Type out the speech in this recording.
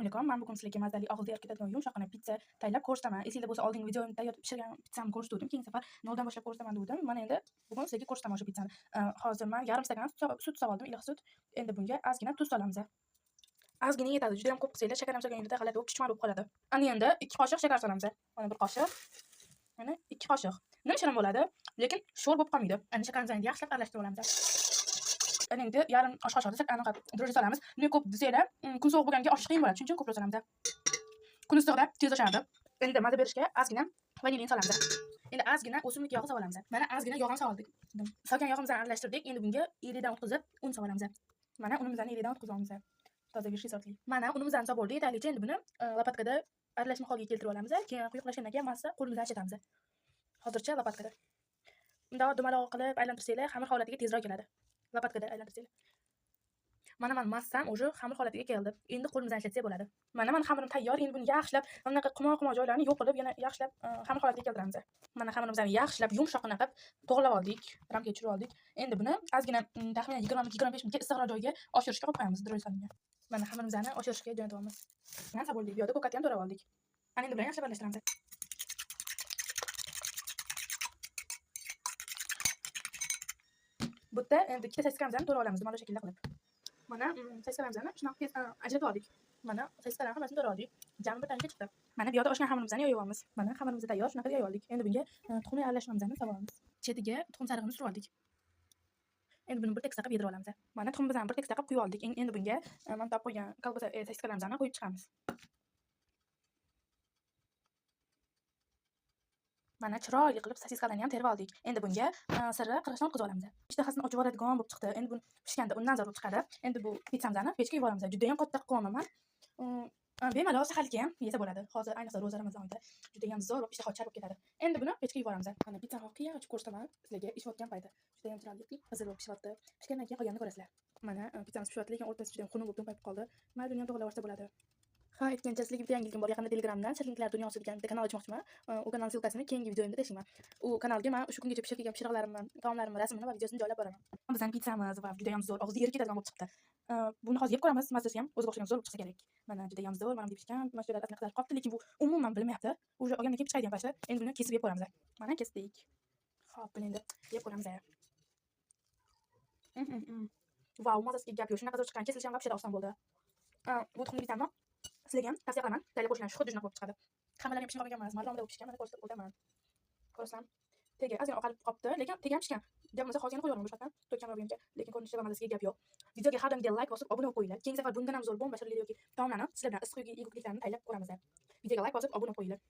alaykum. Men bugun sizlarga mazali og'izda erib ketadigan yumshoqqina pitsa tayyorlab ko'rsataman. Esingizda bo'lsa, oldingi videomda tayyor pishirgan pitsamni ko'rsatdim. Keyingi safar noldan boshlab ko'rsataman dedim. Mana endi bugun sizlarga ko'rsataman o'sha pitsani. Hozir men yarim stakan sut soldim, iliq sut. Endi bunga ozgina tuz solamiz. Ozgina yetadi. Juda ham ko'p qilsanglar shakar ham solganingizda g'alati bo'lib chuchma bo'lib qoladi. Ana endi 2 qoshiq shakar solamiz. Mana 1 qoshiq. Mana 2 qoshiq. Nim shirin bo'ladi, lekin sho'r bo'lib qolmaydi. Ana shakarimizni yaxshilab aralashtirib olamiz. Ana endi yarim osh qoshiqda anaqa dro'j solamiz. Nima ko'p desanglar, kun sovuq bo'lganda oshish qiyin bo'ladi. Shuning uchun ko'proq solamiz. Kun issiqda tez oshadi. Endi maza berishga ozgina vanilin solamiz. Endi ozgina o'simlik yog'i solamiz. Mana ozgina yog'ni soldik. Solgan yog'imizni aralashtirdik. Endi bunga elakdan o'tkazib un solamiz. Mana unimizni elakdan o'tkazamiz. Toza bir shizotli. Mana unimizni solib bo'ldi. Yetarlicha endi buni lopatkada aralashma holiga keltirib olamiz. Keyin quyuqlashgandan keyin massa qo'limizni achitamiz. Hozircha lopatkada. Bundoq dumaloq qilib aylantirsanglar, xamir holatiga tezroq keladi. Lopatkada aylantirsanglar. Mana men massam o'sha xamir holatiga keldi. Endi qo'limizni ishlatsak bo'ladi. Mana xamirim tayyor. Endi buni yaxshilab, bunaqa qimo joylarini yo'q qilib, yana yaxshilab xamir holatiga keltiramiz. Mana xamirimizni yaxshilab yumshoqqina qilib to'g'rilab oldik, ramkaga tushirib oldik. Endi buni ozgina taxminan 20-25 minutga issiqroq joyga oshirishga qo'yib qo'yamiz, dro'j solingan. Mana xamirimizni oshirishga jo'natamiz. Mana saboldik, bu yerda ko'katni ham to'rab oldik. Ana endi bilan yaxshilab aralashtiramiz. Bu yerda endi ikkita sosiskamizani to'rab olamiz, mana shu shaklda qilib. Mana sosiskamizani shunaqa ajratib oldik. Mana sosiskalarni hammasini to'rab oldik. Jami bir tancha chiqdi. Mana bu yerda oshgan xamirimizni yoyib olamiz. Mana xamirimiz tayyor, shunaqa yoyib oldik. Endi bunga tuxumli aralashmamizni solib olamiz. Chetiga tuxum sarig'ini surib oldik. Endi buni bir tekis qilib yedirib olamiz. Mana tuxumimizni bir tekis qilib quyib oldik. Endi bunga men topib qo'ygan kolbasa sosiskalarimizni qo'yib chiqamiz. Mana chiroyli qilib sosiskalarni ham terib oldik. Endi bunga sirli qirg'ishni o'tkazib olamiz. Ishtahasini ochib yuboradigan bo'lib chiqdi. Endi buni pishganda undan zarur chiqadi. Endi bu pitsamizni pechga yuboramiz. Juda ham qattiq qivonaman. Bemalol sahalga ham yesa bo'ladi. Hozir ayniqsa ro'za Ramazon oyida juda ham zo'r va ishtaha ochib ketadi. Endi buni pechga yuboramiz. Mana pitsani hoqiy ochib ko'rsataman sizlarga ishlayotgan payti. Juda ham chiroyli qizil bo'lib pishyapti. Pishgandan keyin qolganini ko'rasizlar. Mana pitsamiz pishyapti, lekin o'rtasi juda ham xunuk bo'lib to'payib qoldi. Mana buni ham to'g'rilab olsa bo'ladi. Ha, aytgancha sizlarga bitta yangiligim bor. Yaqinda Telegramdan shirinliklar dunyosi degan bitta kanal ochmoqchiman. U kanal silkasini keyingi videomda tashlayman. U kanalga men shu kungacha pishirgan pishiriqlarimni, taomlarimni rasmini va videosini joylab boraman. Bizning pitsamiz va juda ham zo'r, og'izda erib ketadigan bo'lib chiqdi. Buni hozir yeb ko'ramiz, mazasi ham o'ziga o'xshagan zo'r bo'lib chiqsa kerak. Mana juda ham zo'r, mana bu pishgan, mana shu yerda qilib qolibdi, lekin bu umuman bilmayapti. O'sha olgandan keyin pishadigan paytda endi buni kesib yeb ko'ramiz. Mana kesdik. Xo'p, buni endi yeb ko'ramiz. Vau, mazasiga gap yo'q. Shunaqa zo'r chiqqan, kesilishi ham вообще oson bo'ldi. Bu tuxumli pitsani sizlarga ham tavsiya qilaman. Tayyorlab ko'rishinglar, xuddi shunaqa bo'lib chiqadi. Xamirlar ham pishgan qolgan emas, maromda bo'lib pishgan. Mana ko'rsatib o'taman. Ko'rsam, tegi ozgina oqarib qolibdi, lekin tegi ham pishgan. Gap bo'lmasa hozir qo'yaman bu shakar. To'kkan bo'lgancha, lekin ko'rinishida va mazasiga gap yo'q. Videoga har doim like bosib, obuna bo'lib qo'yinglar. Keyingi safar bundan ham zo'r bomba shirinlik yoki taomlarni sizlar bilan issiq yoki yeguliklarni tayyorlab ko'ramiz. Videoga like bosib, obuna bo'lib qo'yinglar.